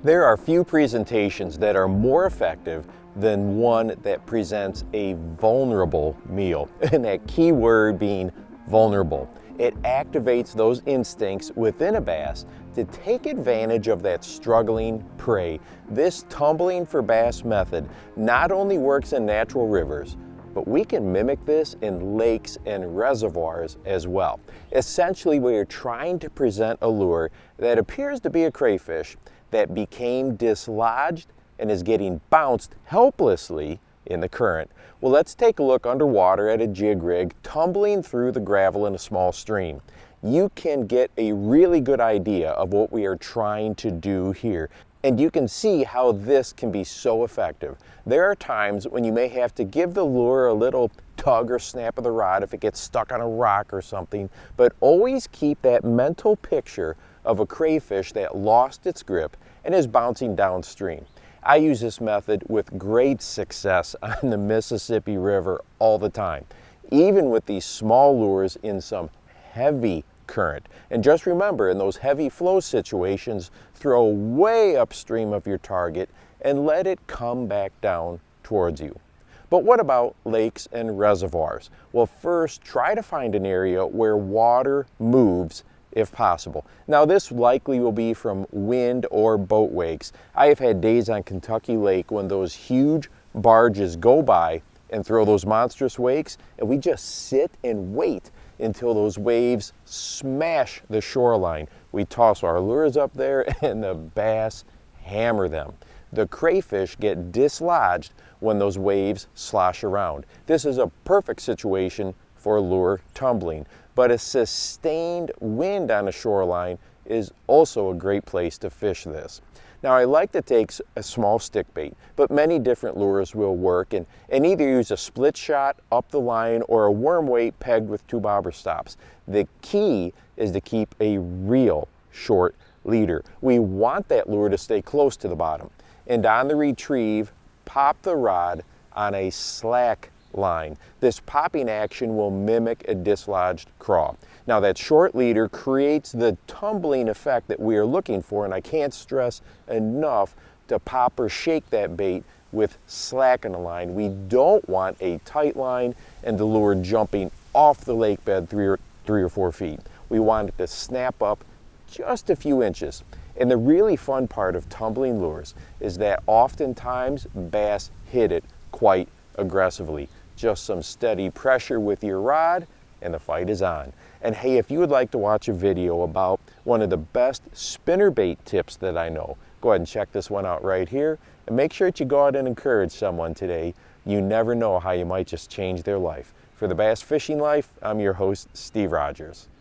There are few presentations that are more effective than one that presents a vulnerable meal, and that key word being vulnerable. It activates those instincts within a bass to take advantage of that struggling prey. This tumbling for bass method not only works in natural rivers, but we can mimic this in lakes and reservoirs as well. Essentially, we are trying to present a lure that appears to be a crayfish that became dislodged and is getting bounced helplessly in the current. Well, let's take a look underwater at a jig rig tumbling through the gravel in a small stream. You can get a really good idea of what we are trying to do here. And you can see how this can be so effective. There are times when you may have to give the lure a little tug or snap of the rod if it gets stuck on a rock or something, but always keep that mental picture of a crayfish that lost its grip and is bouncing downstream. I use this method with great success on the Mississippi River all the time, even with these small lures in some heavy current. And just remember, in those heavy flow situations, throw way upstream of your target and let it come back down towards you. But what about lakes and reservoirs? Well, first, try to find an area where water moves if possible. Now, this likely will be from wind or boat wakes. I have had days on Kentucky Lake when those huge barges go by and throw those monstrous wakes, and we just sit and wait until those waves smash the shoreline. We toss our lures up there and the bass hammer them. The crayfish get dislodged when those waves slosh around. This is a perfect situation for lure tumbling, but a sustained wind on the shoreline is also a great place to fish this. Now, I like to take a small stick bait, but many different lures will work, and either use a split shot up the line or a worm weight pegged with two bobber stops. The key is to keep a real short leader. We want that lure to stay close to the bottom. And on the retrieve, pop the rod on a slack line. This popping action will mimic a dislodged craw. Now, that short leader creates the tumbling effect that we are looking for, and I can't stress enough to pop or shake that bait with slack in the line. We don't want a tight line and the lure jumping off the lake bed 3 or 4 feet. We want it to snap up just a few inches. And the really fun part of tumbling lures is that oftentimes bass hit it quite aggressively. Just some steady pressure with your rod and the fight is on. And hey, if you would like to watch a video about one of the best spinnerbait tips that I know, go ahead and check this one out right here. And make sure that you go out and encourage someone today. You never know how you might just change their life. For the Bass Fishing Life, I'm your host, Steve Rogers.